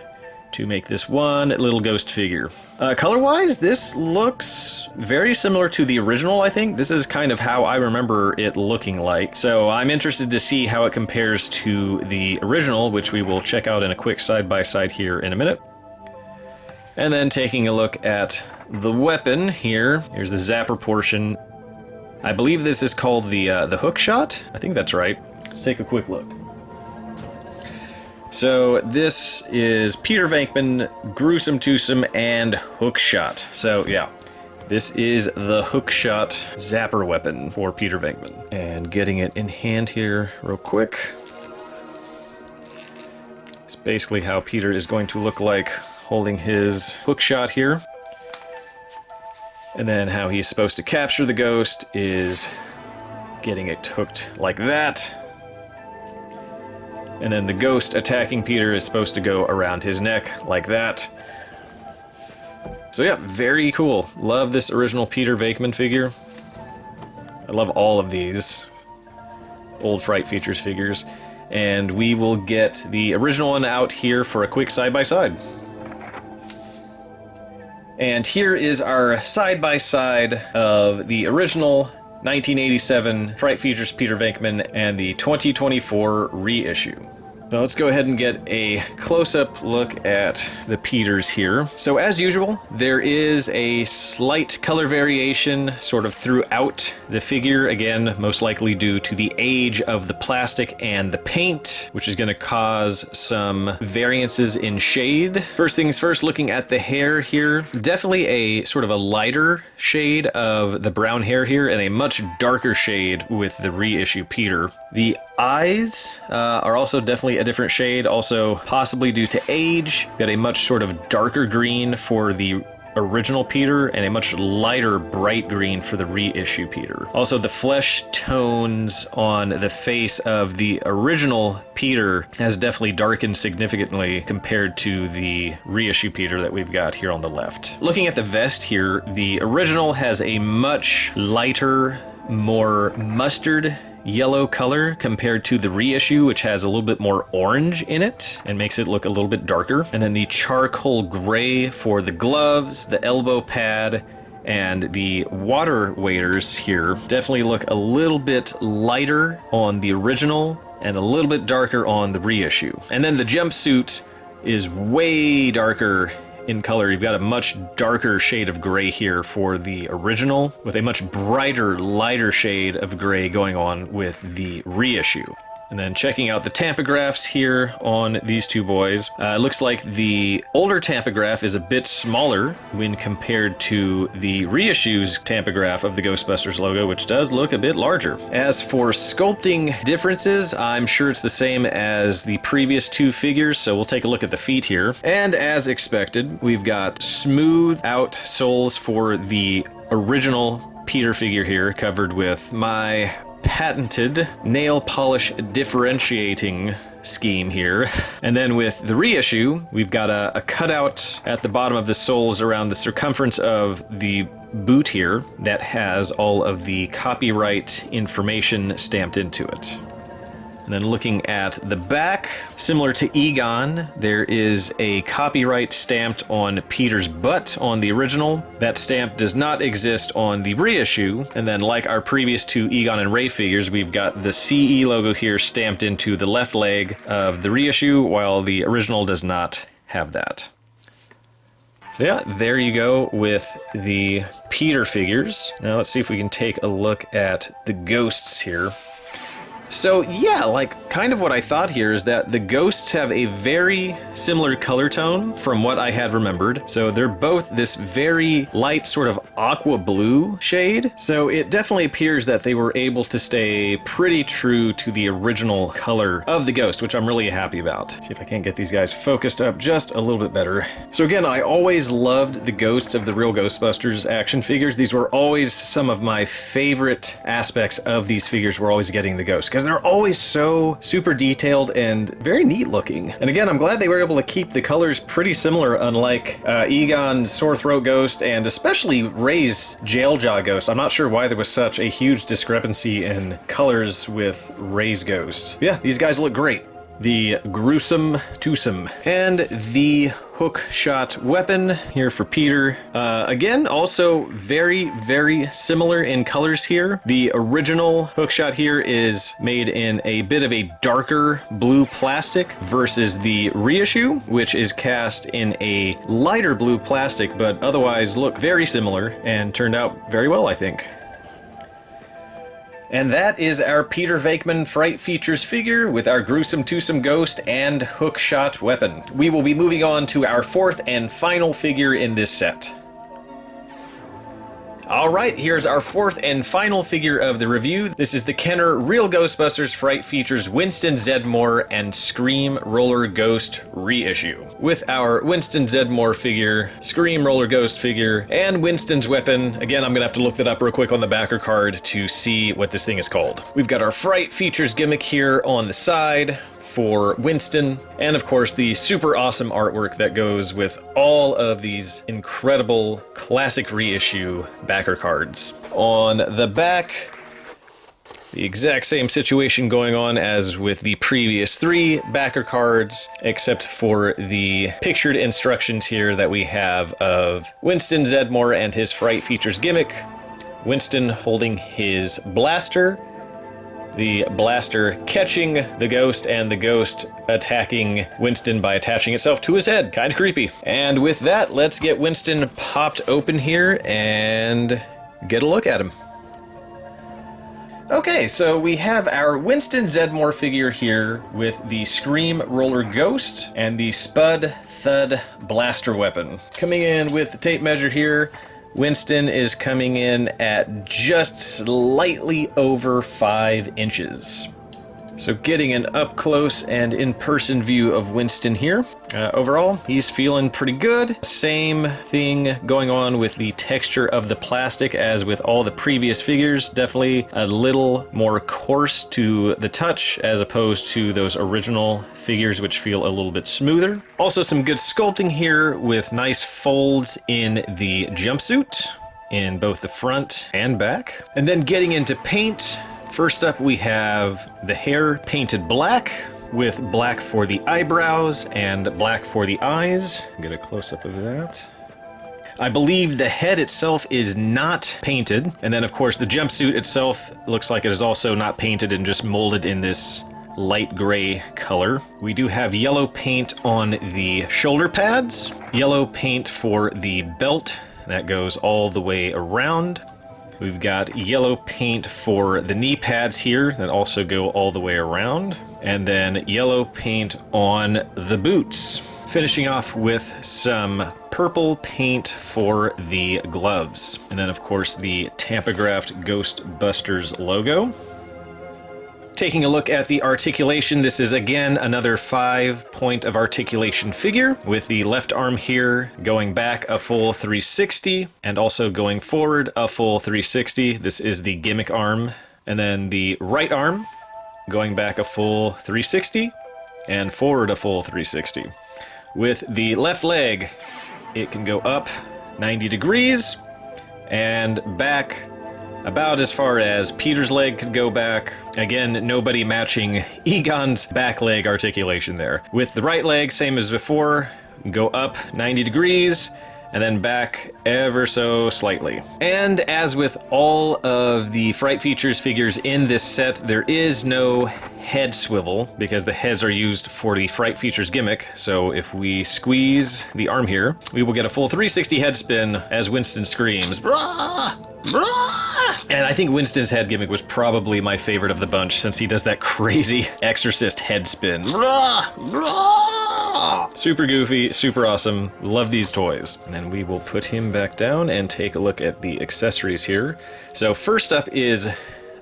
to make this one little ghost figure. Color-wise, this looks very similar to the original, I think. This is kind of how I remember it looking like. So I'm interested to see how it compares to the original, which we will check out in a quick side-by-side here in a minute. And then taking a look at the weapon here. Here's the zapper portion. I believe this is called the hook shot. I think that's right. Let's take a quick look. So this is Peter Venkman, Gruesome Twosome, and Hook Shot. So yeah, this is the Hook Shot zapper weapon for Peter Venkman. And getting it in hand here real quick. It's basically how Peter is going to look like holding his hook shot here. And then how he's supposed to capture the ghost is getting it hooked like that. And then the ghost attacking Peter is supposed to go around his neck like that. So yeah, very cool. Love this original Peter Venkman figure. I love all of these old Fright Features figures. And we will get the original one out here for a quick side-by-side. And here is our side-by-side of the original 1987 Fright Features Peter Venkman and the 2024 reissue. So let's go ahead and get a close-up look at the Peters here. So as usual, there is a slight color variation sort of throughout the figure, again, most likely due to the age of the plastic and the paint, which is going to cause some variances in shade. First things first, looking at the hair here, definitely a sort of a lighter shade of the brown hair here and a much darker shade with the reissue Peter. The eyes are also definitely a different shade, also possibly due to age. Got a much sort of darker green for the original Peter and a much lighter bright green for the reissue Peter. Also, the flesh tones on the face of the original Peter has definitely darkened significantly compared to the reissue Peter that we've got here on the left. Looking at the vest here, the original has a much lighter, more mustard yellow color compared to the reissue, which has a little bit more orange in it and makes it look a little bit darker. And then the charcoal gray for the gloves, the elbow pad, and the water waders here definitely look a little bit lighter on the original and a little bit darker on the reissue. And then the jumpsuit is way darker in color. You've got a much darker shade of gray here for the original, with a much brighter, lighter shade of gray going on with the reissue. And then checking out the tampagraphs here on these two boys, looks like the older tampagraph is a bit smaller when compared to the reissue's tampagraph of the Ghostbusters logo, which does look a bit larger. As for sculpting differences, I'm sure it's the same as the previous two figures, so we'll take a look at the feet here. And as expected, we've got smooth out soles for the original Peter figure here, covered with my patented nail polish differentiating scheme here. And then with the reissue, we've got a cutout at the bottom of the soles around the circumference of the boot here that has all of the copyright information stamped into it. And then looking at the back, similar to Egon, there is a copyright stamped on Peter's butt on the original. That stamp does not exist on the reissue. And then like our previous two Egon and Ray figures, we've got the CE logo here stamped into the left leg of the reissue, while the original does not have that. So yeah, there you go with the Peter figures. Now let's see if we can take a look at the ghosts here. So yeah, like kind of what I thought here is that the ghosts have a very similar color tone from what I had remembered. So they're both this very light sort of aqua blue shade. So it definitely appears that they were able to stay pretty true to the original color of the ghost, which I'm really happy about. See if I can't get these guys focused up just a little bit better. So again, I always loved the ghosts of the real Ghostbusters action figures. These were always some of my favorite aspects of these figures, were always getting the ghosts, because they're always so super detailed and very neat looking. And again, I'm glad they were able to keep the colors pretty similar, unlike Egon's Sore Throat Ghost and especially Ray's Jail Jaw Ghost. I'm not sure why there was such a huge discrepancy in colors with Ray's ghost. Yeah, these guys look great. The gruesome twosome and the hook shot weapon here for Peter. Again, also very, very similar in colors here. The original hook shot here is made in a bit of a darker blue plastic versus the reissue, which is cast in a lighter blue plastic, but otherwise look very similar and turned out very well, I think. And that is our Peter Venkman Fright Features figure with our gruesome twosome ghost and hookshot weapon. We will be moving on to our fourth and final figure in this set. Alright, here's our fourth and final figure of the review. This is the Kenner Real Ghostbusters Fright Features Winston Zeddemore and Scream Roller Ghost reissue. With our Winston Zeddemore figure, Scream Roller Ghost figure, and Winston's weapon. Again, I'm gonna have to look that up real quick on the backer card to see what this thing is called. We've got our Fright Features gimmick here on the side for Winston, and of course the super awesome artwork that goes with all of these incredible classic reissue backer cards. On the back, the exact same situation going on as with the previous three backer cards, except for the pictured instructions here that we have of Winston Zeddemore and his Fright Features gimmick, Winston holding his blaster, the blaster catching the ghost, and the ghost attacking Winston by attaching itself to his head. Kind of creepy. And with that, let's get Winston popped open here and get a look at him. Okay, so we have our Winston Zeddemore figure here with the Scream Roller Ghost and the Spud Thud Blaster weapon. Coming in with the tape measure here, Winston is coming in at just slightly over 5 inches. So getting an up-close and in-person view of Winston here. Overall, he's feeling pretty good. Same thing going on with the texture of the plastic as with all the previous figures. Definitely a little more coarse to the touch as opposed to those original figures, which feel a little bit smoother. Also some good sculpting here with nice folds in the jumpsuit in both the front and back. And then getting into paint, first up we have the hair painted black with black for the eyebrows and black for the eyes. Get a close-up of that. I believe the head itself is not painted, and then of course the jumpsuit itself looks like it is also not painted and just molded in this light gray color. We do have yellow paint on the shoulder pads, yellow paint for the belt, that goes all the way around. We've got yellow paint for the knee pads here that also go all the way around. And then yellow paint on the boots. Finishing off with some purple paint for the gloves. And then of course the Tampagraphed Ghostbusters logo. Taking a look at the articulation, this is again another 5-point of articulation figure with the left arm here going back a full 360 and also going forward a full 360. This is the gimmick arm. And then the right arm going back a full 360 and forward a full 360. With the left leg, it can go up 90 degrees and back about as far as Peter's leg could go back. Again, nobody matching Egon's back leg articulation there. With the right leg, same as before, go up 90 degrees and then back ever so slightly. And as with all of the Fright Features figures in this set, there is no head swivel because the heads are used for the Fright Features gimmick. So if we squeeze the arm here, we will get a full 360 head spin as Winston screams, "Brah! Brah!" And I think Winston's head gimmick was probably my favorite of the bunch since he does that crazy exorcist head spin. "Brah! Brah!" Super goofy, super awesome. Love these toys. And then we will put him back down and take a look at the accessories here. So first up is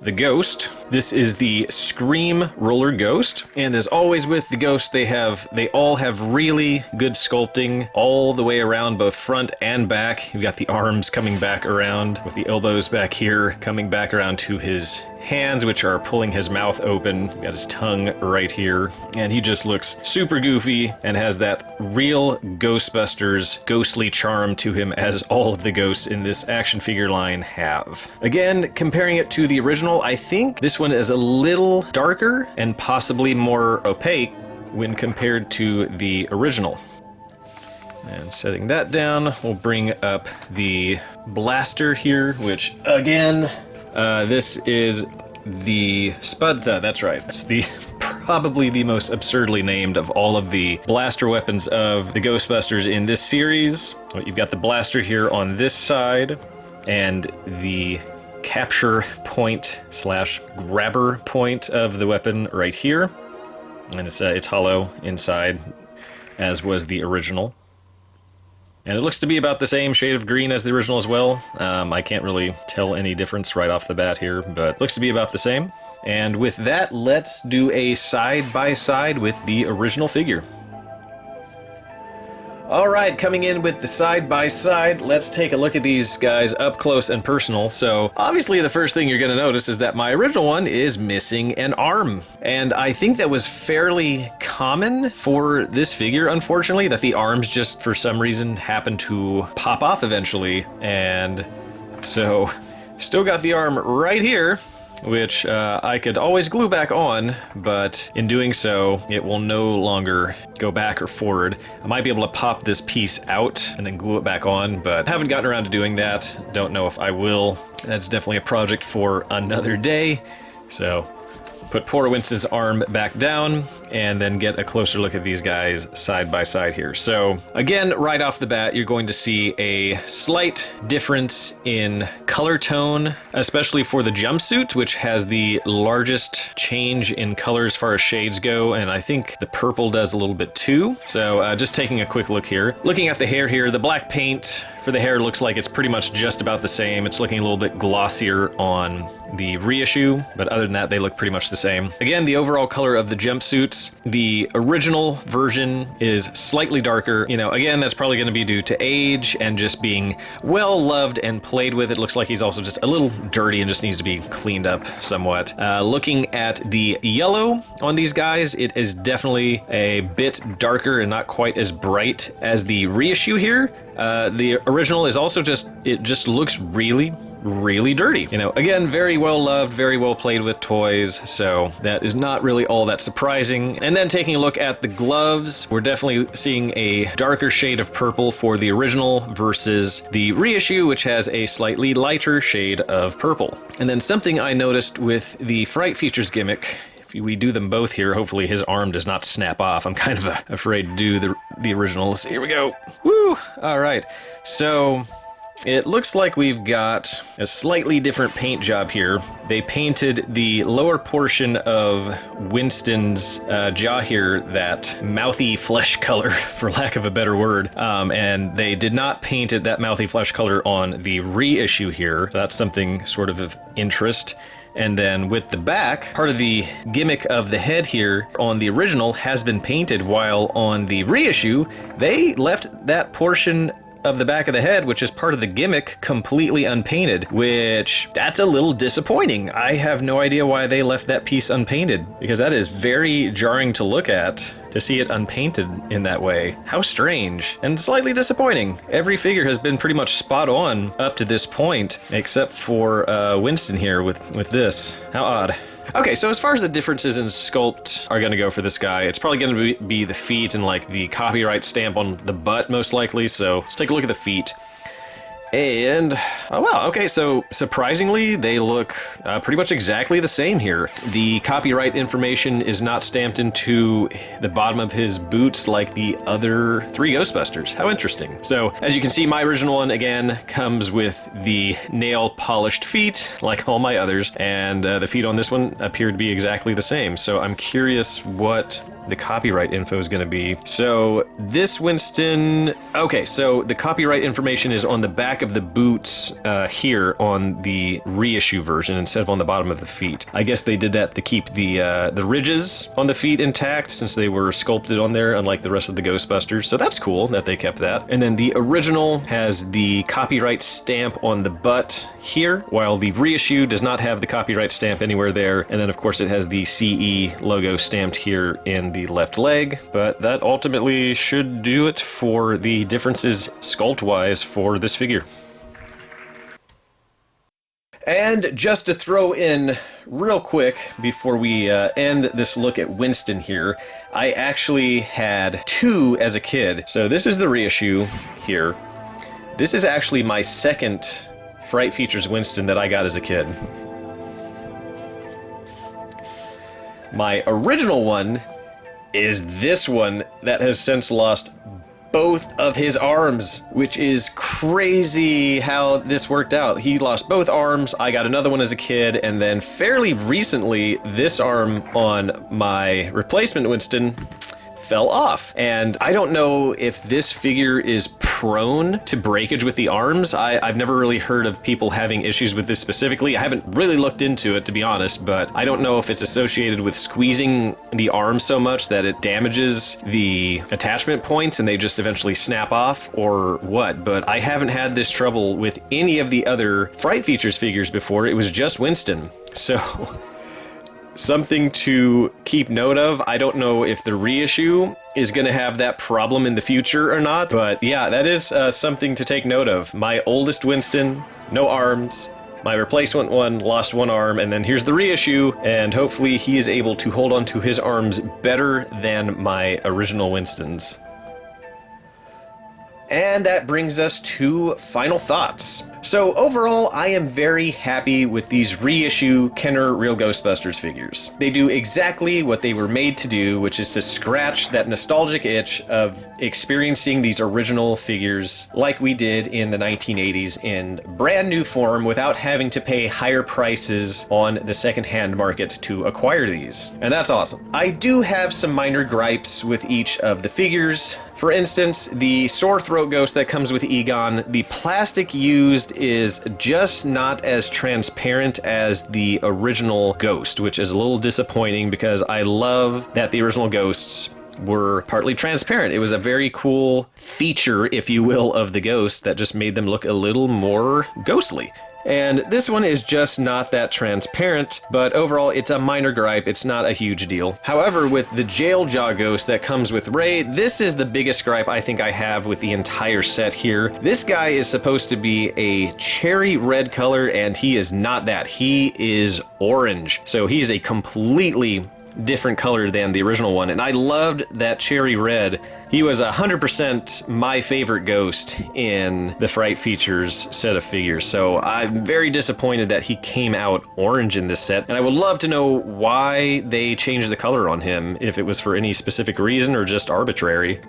the Ghost. This is the Scream Roller Ghost, and as always with the Ghost, they all have really good sculpting all the way around, both front and back. You've got the arms coming back around with the elbows back here, coming back around to his hands, which are pulling his mouth open. You've got his tongue right here, and he just looks super goofy and has that real Ghostbusters ghostly charm to him, as all of the ghosts in this action figure line have. Again, comparing it to the original, I think this one is a little darker and possibly more opaque when compared to the original. And setting that down, we'll bring up the blaster here, which again, this is the Spudtha, that's right. It's probably the most absurdly named of all of the blaster weapons of the Ghostbusters in this series. You've got the blaster here on this side, and the capture point / grabber point of the weapon right here. And it's hollow inside, as was the original. And it looks to be about the same shade of green as the original as well. I can't really tell any difference right off the bat here, but looks to be about the same. And with that, let's do a side-by-side with the original figure. Alright, coming in with the side-by-side, let's take a look at these guys up close and personal. So, obviously the first thing you're going to notice is that my original one is missing an arm. And I think that was fairly common for this figure, unfortunately, that the arms just for some reason happen to pop off eventually. And so, still got the arm right here, which I could always glue back on, but in doing so, it will no longer go back or forward. I might be able to pop this piece out and then glue it back on, but haven't gotten around to doing that. Don't know if I will. That's definitely a project for another day. So, put poor Winston's arm back down, and then get a closer look at these guys side by side here. So again, right off the bat, you're going to see a slight difference in color tone, especially for the jumpsuit, which has the largest change in color as far as shades go, and I think the purple does a little bit too. So just taking a quick look here. Looking at the hair here, the black paint for the hair looks like it's pretty much just about the same. It's looking a little bit glossier on the reissue, but other than that, they look pretty much the same. Again, the overall color of the jumpsuits, the original version is slightly darker. You know, again, that's probably going to be due to age and just being well loved and played with. It looks like he's also just a little dirty and just needs to be cleaned up somewhat. Looking at the yellow on these guys, it is definitely a bit darker and not quite as bright as the reissue here. The original is also it just looks really dirty. You know, again, very well loved, very well played with toys, so that is not really all that surprising. And then taking a look at the gloves, we're definitely seeing a darker shade of purple for the original versus the reissue, which has a slightly lighter shade of purple. And then something I noticed with the Fright Features gimmick, if we do them both here, hopefully his arm does not snap off. I'm kind of afraid to do the originals. Here we go. Woo! All right. So it looks like we've got a slightly different paint job here. They painted the lower portion of Winston's jaw here that mouthy flesh color, for lack of a better word, and they did not paint it that mouthy flesh color on the reissue here. So that's something sort of interest. And then with the back, part of the gimmick of the head here on the original has been painted, while on the reissue, they left that portion of the back of the head, which is part of the gimmick, completely unpainted, which that's a little disappointing. I have no idea why they left that piece unpainted, because that is very jarring to look at, to see it unpainted in that way. How strange, and slightly disappointing. Every figure has been pretty much spot on up to this point, except for Winston here with this. How odd. Okay, so as far as the differences in sculpt are going to go for this guy, it's probably going to be the feet and like the copyright stamp on the butt most likely. So let's take a look at the feet. And, oh wow, okay, so surprisingly, they look pretty much exactly the same here. The copyright information is not stamped into the bottom of his boots like the other three Ghostbusters. How interesting. So, as you can see, my original one, again, comes with the nail-polished feet, like all my others, and the feet on this one appear to be exactly the same. So I'm curious what the copyright info is going to be. So this Winston, okay, so the copyright information is on the back of the boots here on the reissue version instead of on the bottom of the feet. I guess they did that to keep the ridges on the feet intact since they were sculpted on there, unlike the rest of the Ghostbusters. So that's cool that they kept that. And then the original has the copyright stamp on the butt here, while the reissue does not have the copyright stamp anywhere there. And then of course it has the CE logo stamped here in the left leg. But that ultimately should do it for the differences sculpt-wise for this figure. And just to throw in real quick before we end this look at Winston here, I actually had two as a kid. So this is the reissue here. This is actually my second Fright Features Winston that I got as a kid. My original one is this one that has since lost both of his arms, which is crazy how this worked out. He lost both arms, I got another one as a kid, and then fairly recently, this arm on my replacement Winston fell off. And I don't know if this figure is prone to breakage with the arms. I've never really heard of people having issues with this specifically. I haven't really looked into it, to be honest, but I don't know if it's associated with squeezing the arm so much that it damages the attachment points and they just eventually snap off or what, but I haven't had this trouble with any of the other Fright Features figures before. It was just Winston. So something to keep note of. I don't know if the reissue is going to have that problem in the future or not, but yeah, that is something to take note of. My oldest Winston, no arms. My replacement one lost one arm, and then here's the reissue, and hopefully he is able to hold on to his arms better than my original Winstons. And that brings us to final thoughts. So overall, I am very happy with these reissue Kenner Real Ghostbusters figures. They do exactly what they were made to do, which is to scratch that nostalgic itch of experiencing these original figures like we did in the 1980s in brand new form without having to pay higher prices on the secondhand market to acquire these. And that's awesome. I do have some minor gripes with each of the figures. For instance, the sore throat ghost that comes with Egon, the plastic used is just not as transparent as the original ghost, which is a little disappointing because I love that the original ghosts were partly transparent. It was a very cool feature, if you will, of the ghost that just made them look a little more ghostly. And this one is just not that transparent, but overall it's a minor gripe, it's not a huge deal. However, with the jail jaw ghost that comes with Ray, this is the biggest gripe I think I have with the entire set here. This guy is supposed to be a cherry red color, and he is not that. He is orange. So he's a completely different color than the original one, and I loved that cherry red. He was 100% my favorite ghost in the Fright Features set of figures, so I'm very disappointed that he came out orange in this set, and I would love to know why they changed the color on him, if it was for any specific reason or just arbitrary.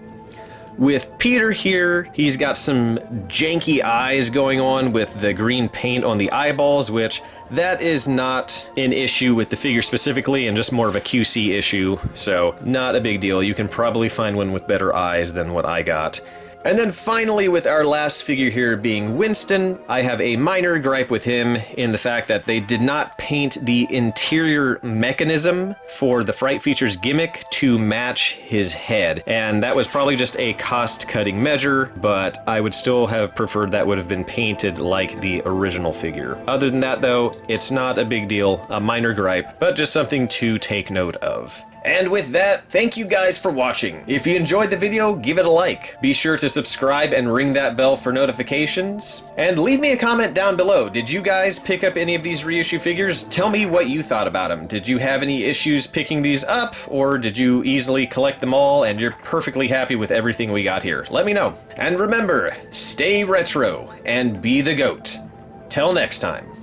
With Peter here, he's got some janky eyes going on with the green paint on the eyeballs, which that is not an issue with the figure specifically and just more of a QC issue, so not a big deal. You can probably find one with better eyes than what I got. And then finally, with our last figure here being Winston, I have a minor gripe with him in the fact that they did not paint the interior mechanism for the Fright Features gimmick to match his head. And that was probably just a cost-cutting measure, but I would still have preferred that would have been painted like the original figure. Other than that though, it's not a big deal, a minor gripe, but just something to take note of. And with that, thank you guys for watching. If you enjoyed the video, give it a like. Be sure to subscribe and ring that bell for notifications. And leave me a comment down below. Did you guys pick up any of these reissue figures? Tell me what you thought about them. Did you have any issues picking these up, or did you easily collect them all and you're perfectly happy with everything we got here? Let me know. And remember, stay retro and be the GOAT. Till next time.